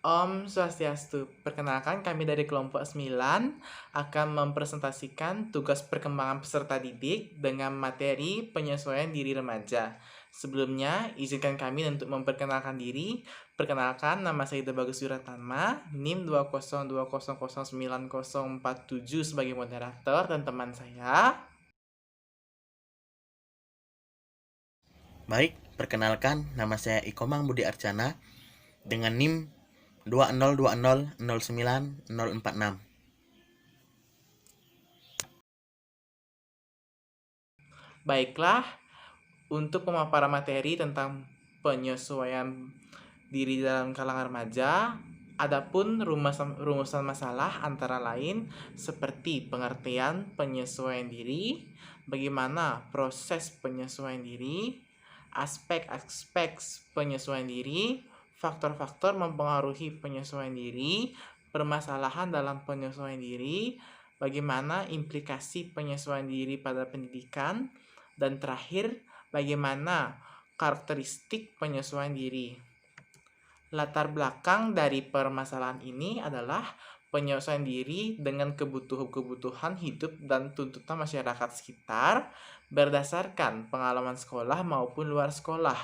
Om Swastiastu, perkenalkan kami dari kelompok 9 akan mempresentasikan tugas perkembangan peserta didik dengan materi penyesuaian diri remaja. Sebelumnya, izinkan kami untuk memperkenalkan diri. Perkenalkan, nama saya Ida Bagus Wiratama, NIM 202009047 sebagai moderator dan teman saya. Baik, perkenalkan nama saya Ikomang Budi Arcana dengan NIM 20200909046. Baiklah, untuk pemaparan materi tentang penyesuaian diri dalam kalangan remaja, adapun rumusan masalah antara lain seperti pengertian penyesuaian diri, bagaimana proses penyesuaian diri, aspek-aspek penyesuaian diri, faktor-faktor mempengaruhi penyesuaian diri, permasalahan dalam penyesuaian diri, bagaimana implikasi penyesuaian diri pada pendidikan, dan terakhir, bagaimana karakteristik penyesuaian diri. Latar belakang dari permasalahan ini adalah penyesuaian diri dengan kebutuhan hidup dan tuntutan masyarakat sekitar berdasarkan pengalaman sekolah maupun luar sekolah.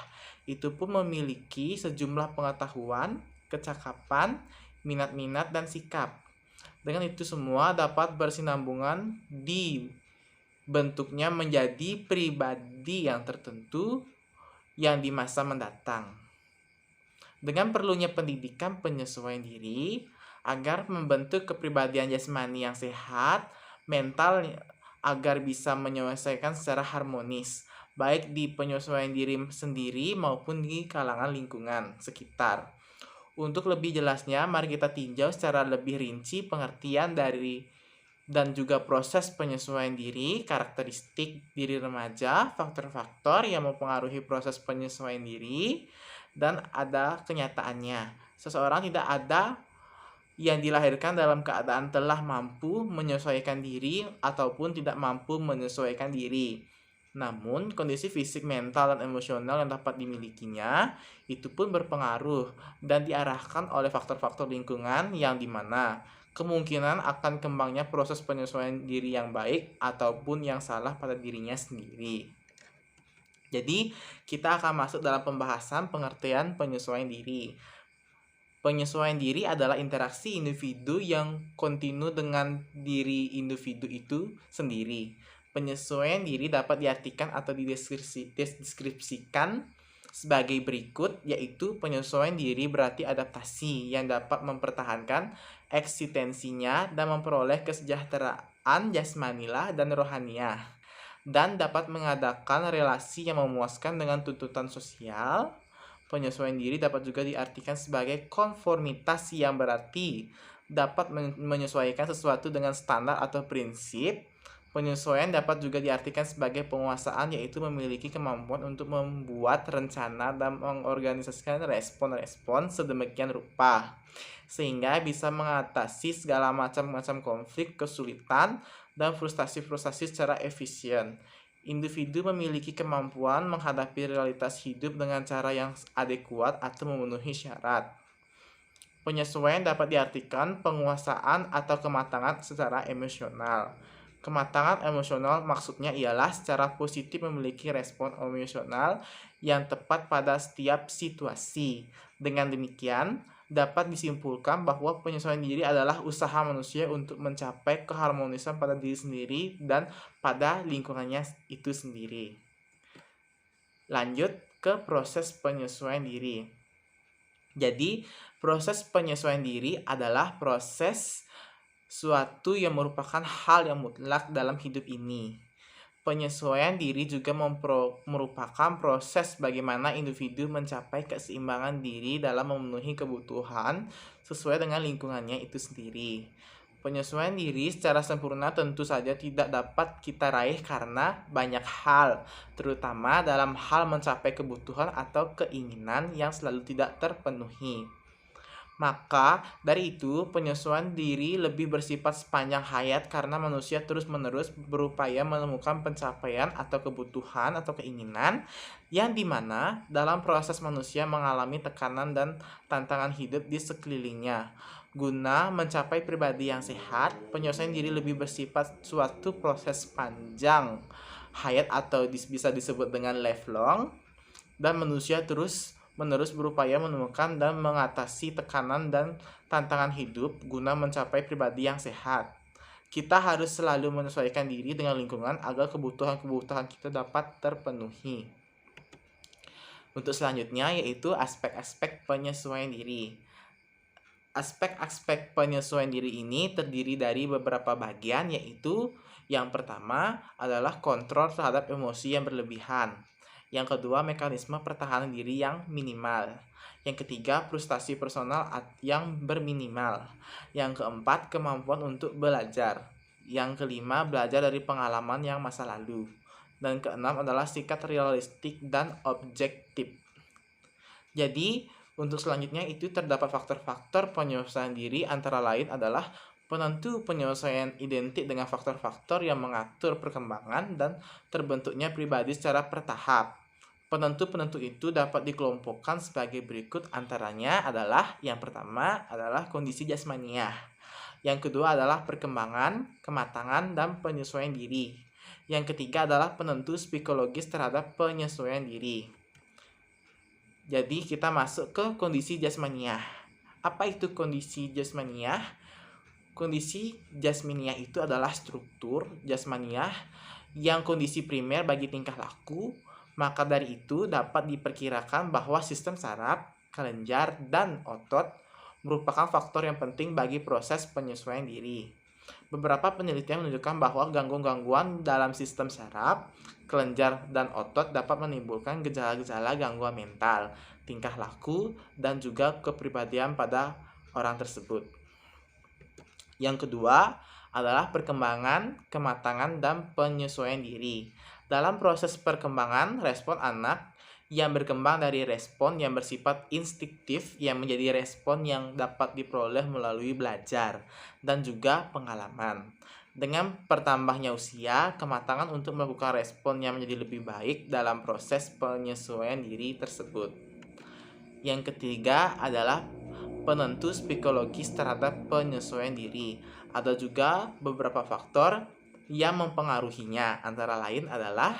Itu pun memiliki sejumlah pengetahuan, kecakapan, minat-minat, dan sikap. Dengan itu semua dapat bersinambungan di bentuknya menjadi pribadi yang tertentu yang di masa mendatang. Dengan perlunya pendidikan penyesuaian diri agar membentuk kepribadian jasmani yang sehat, mental agar bisa menyelesaikan secara harmonis, baik di penyesuaian diri sendiri maupun di kalangan lingkungan sekitar. Untuk lebih jelasnya, mari kita tinjau secara lebih rinci pengertian dari dan juga proses penyesuaian diri, karakteristik diri remaja, faktor-faktor yang mempengaruhi proses penyesuaian diri, dan ada kenyataannya. Seseorang tidak ada yang dilahirkan dalam keadaan telah mampu menyesuaikan diri ataupun tidak mampu menyesuaikan diri. Namun, kondisi fisik, mental, dan emosional yang dapat dimilikinya itu pun berpengaruh dan diarahkan oleh faktor-faktor lingkungan yang dimana kemungkinan akan kembangnya proses penyesuaian diri yang baik ataupun yang salah pada dirinya sendiri. Jadi, kita akan masuk dalam pembahasan pengertian penyesuaian diri. Penyesuaian diri adalah interaksi individu yang kontinu dengan diri individu itu sendiri. Penyesuaian diri dapat diartikan atau dideskripsikan sebagai berikut, yaitu penyesuaian diri berarti adaptasi yang dapat mempertahankan eksistensinya dan memperoleh kesejahteraan jasmanilah dan rohaniah, dan dapat mengadakan relasi yang memuaskan dengan tuntutan sosial. Penyesuaian diri dapat juga diartikan sebagai konformitas yang berarti dapat menyesuaikan sesuatu dengan standar atau prinsip. Penyesuaian dapat juga diartikan sebagai penguasaan, yaitu memiliki kemampuan untuk membuat rencana dan mengorganisasikan respon-respon sedemikian rupa sehingga bisa mengatasi segala macam konflik, kesulitan, dan frustasi-frustasi secara efisien. Individu memiliki kemampuan menghadapi realitas hidup dengan cara yang adekuat atau memenuhi syarat. Penyesuaian dapat diartikan penguasaan atau kematangan secara emosional. Kematangan emosional maksudnya ialah secara positif memiliki respon emosional yang tepat pada setiap situasi. Dengan demikian, dapat disimpulkan bahwa penyesuaian diri adalah usaha manusia untuk mencapai keharmonisan pada diri sendiri dan pada lingkungannya itu sendiri. Lanjut ke proses penyesuaian diri. Jadi, proses penyesuaian diri adalah proses suatu yang merupakan hal yang mutlak dalam hidup ini. Penyesuaian diri juga merupakan proses bagaimana individu mencapai keseimbangan diri dalam memenuhi kebutuhan sesuai dengan lingkungannya itu sendiri. Penyesuaian diri secara sempurna tentu saja tidak dapat kita raih karena banyak hal, terutama dalam hal mencapai kebutuhan atau keinginan yang selalu tidak terpenuhi. Maka dari itu, penyesuaian diri lebih bersifat sepanjang hayat karena manusia terus-menerus berupaya menemukan pencapaian atau kebutuhan atau keinginan yang dimana dalam proses manusia mengalami tekanan dan tantangan hidup di sekelilingnya. Guna mencapai pribadi yang sehat, penyesuaian diri lebih bersifat suatu proses panjang hayat atau bisa disebut dengan lifelong, dan manusia terus-menerus berupaya menemukan dan mengatasi tekanan dan tantangan hidup guna mencapai pribadi yang sehat. Kita harus selalu menyesuaikan diri dengan lingkungan agar kebutuhan-kebutuhan kita dapat terpenuhi. Untuk selanjutnya yaitu aspek-aspek penyesuaian diri. Aspek-aspek penyesuaian diri ini terdiri dari beberapa bagian, yaitu yang pertama adalah kontrol terhadap emosi yang berlebihan. Yang kedua, mekanisme pertahanan diri yang minimal. Yang ketiga, frustasi personal yang berminimal. Yang keempat, kemampuan untuk belajar. Yang kelima, belajar dari pengalaman yang masa lalu. Dan keenam adalah sikap realistik dan objektif. Jadi, untuk selanjutnya itu terdapat faktor-faktor penyesuaian diri, antara lain adalah penentu penyesuaian identik dengan faktor-faktor yang mengatur perkembangan dan terbentuknya pribadi secara bertahap. Penentu-penentu itu dapat dikelompokkan sebagai berikut, antaranya adalah yang pertama adalah kondisi jasmaniah. Yang kedua adalah perkembangan, kematangan, dan penyesuaian diri. Yang ketiga adalah penentu psikologis terhadap penyesuaian diri. Jadi kita masuk ke kondisi jasmaniah. Apa itu kondisi jasmaniah? Kondisi jasmaniah itu adalah struktur jasmaniah yang kondisi primer bagi tingkah laku. Maka dari itu dapat diperkirakan bahwa sistem saraf, kelenjar, dan otot merupakan faktor yang penting bagi proses penyesuaian diri. Beberapa penelitian menunjukkan bahwa gangguan-gangguan dalam sistem saraf, kelenjar, dan otot dapat menimbulkan gejala-gejala gangguan mental, tingkah laku, dan juga kepribadian pada orang tersebut. Yang kedua adalah perkembangan, kematangan, dan penyesuaian diri. Dalam proses perkembangan, respon anak yang berkembang dari respon yang bersifat instiktif yang menjadi respon yang dapat diperoleh melalui belajar dan juga pengalaman. Dengan bertambahnya usia, kematangan untuk melakukan respon yang menjadi lebih baik dalam proses penyesuaian diri tersebut. Yang ketiga adalah penentu psikologis terhadap penyesuaian diri. Ada juga beberapa faktor yang mempengaruhinya, antara lain adalah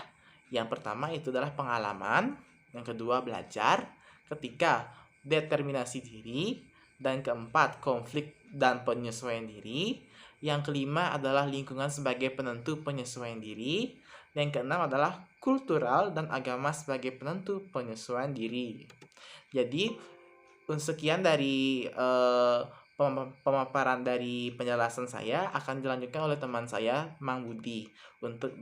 yang pertama itu adalah pengalaman, yang kedua belajar, ketiga determinasi diri, dan keempat konflik dan penyesuaian diri. Yang kelima adalah lingkungan sebagai penentu penyesuaian diri. Yang keenam adalah kultural dan agama sebagai penentu penyesuaian diri. Jadi sekian dari pemaparan dari penjelasan saya akan dilanjutkan oleh teman saya, Mang Budi. Untuk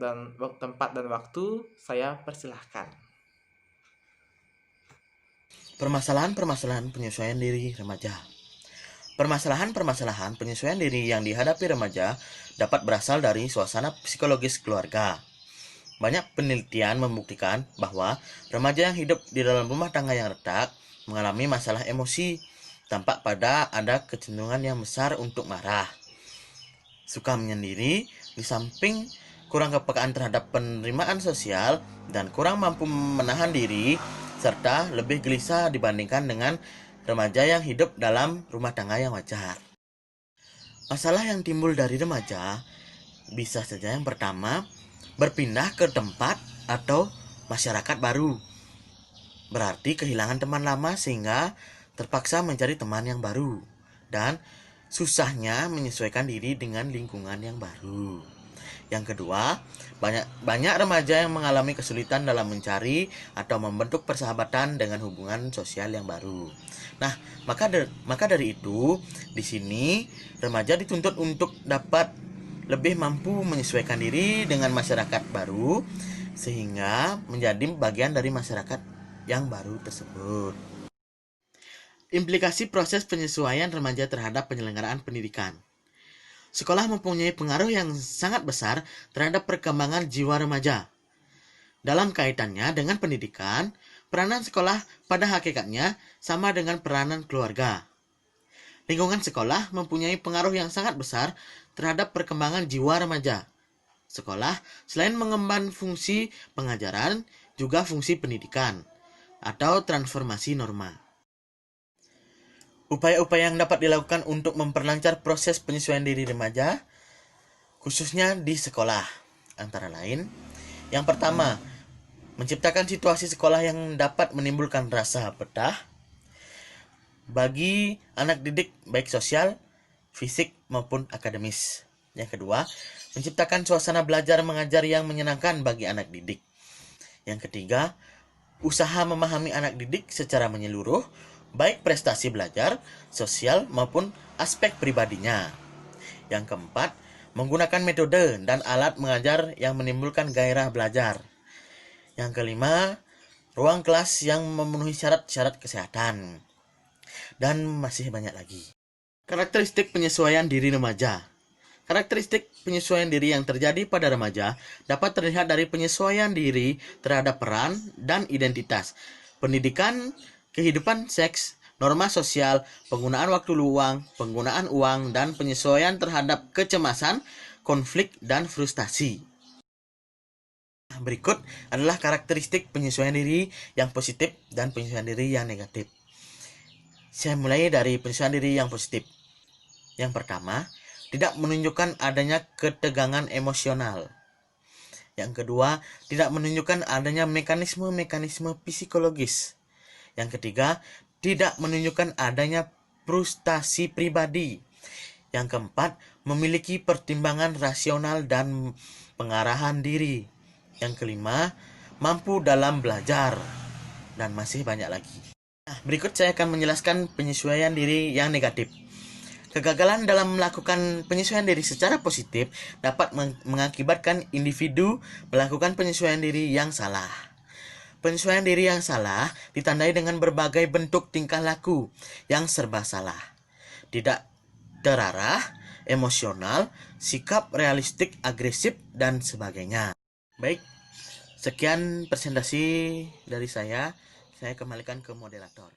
tempat dan waktu saya persilahkan. Permasalahan-permasalahan penyesuaian diri remaja. Permasalahan-permasalahan penyesuaian diri yang dihadapi remaja dapat berasal dari suasana psikologis keluarga. Banyak penelitian membuktikan bahwa remaja yang hidup di dalam rumah tangga yang retak mengalami masalah emosi. Tampak pada ada kecenderungan yang besar untuk marah, suka menyendiri, di samping kurang kepekaan terhadap penerimaan sosial dan kurang mampu menahan diri, serta lebih gelisah dibandingkan dengan remaja yang hidup dalam rumah tangga yang wajar. Masalah yang timbul dari remaja bisa saja yang pertama, berpindah ke tempat atau masyarakat baru. Berarti kehilangan teman lama sehingga terpaksa mencari teman yang baru dan susahnya menyesuaikan diri dengan lingkungan yang baru. Yang kedua, banyak remaja yang mengalami kesulitan dalam mencari atau membentuk persahabatan dengan hubungan sosial yang baru. Nah, maka dari itu, di sini remaja dituntut untuk dapat lebih mampu menyesuaikan diri dengan masyarakat baru sehingga menjadi bagian dari masyarakat yang baru tersebut. Implikasi proses penyesuaian remaja terhadap penyelenggaraan pendidikan. Sekolah mempunyai pengaruh yang sangat besar terhadap perkembangan jiwa remaja. Dalam kaitannya dengan pendidikan, peranan sekolah pada hakikatnya sama dengan peranan keluarga. Lingkungan sekolah mempunyai pengaruh yang sangat besar terhadap perkembangan jiwa remaja. Sekolah selain mengemban fungsi pengajaran, juga fungsi pendidikan atau transformasi norma. Upaya-upaya yang dapat dilakukan untuk memperlancar proses penyesuaian diri remaja, khususnya di sekolah, antara lain, yang pertama, menciptakan situasi sekolah yang dapat menimbulkan rasa betah bagi anak didik baik sosial, fisik maupun akademis. Yang kedua, menciptakan suasana belajar mengajar yang menyenangkan bagi anak didik. Yang ketiga, usaha memahami anak didik secara menyeluruh, baik prestasi belajar, sosial maupun aspek pribadinya. Yang keempat, menggunakan metode dan alat mengajar yang menimbulkan gairah belajar. Yang kelima, ruang kelas yang memenuhi syarat-syarat kesehatan. Dan masih banyak lagi. Karakteristik penyesuaian diri remaja. Karakteristik penyesuaian diri yang terjadi pada remaja dapat terlihat dari penyesuaian diri terhadap peran dan identitas, pendidikan, kehidupan seks, norma sosial, penggunaan waktu luang, penggunaan uang, dan penyesuaian terhadap kecemasan, konflik, dan frustasi. Berikut adalah karakteristik penyesuaian diri yang positif dan penyesuaian diri yang negatif. Saya mulai dari penyesuaian diri yang positif. Yang pertama, tidak menunjukkan adanya ketegangan emosional. Yang kedua, tidak menunjukkan adanya mekanisme-mekanisme psikologis. Yang ketiga, tidak menunjukkan adanya frustasi pribadi. Yang keempat, memiliki pertimbangan rasional dan pengarahan diri. Yang kelima, mampu dalam belajar. Dan masih banyak lagi. Berikut saya akan menjelaskan penyesuaian diri yang negatif. Kegagalan dalam melakukan penyesuaian diri secara positif dapat mengakibatkan individu melakukan penyesuaian diri yang salah. Penyesuaian diri yang salah ditandai dengan berbagai bentuk tingkah laku yang serba salah. Tidak terarah, emosional, sikap realistik, agresif, dan sebagainya. Baik, sekian presentasi dari saya. Saya kembalikan ke moderator.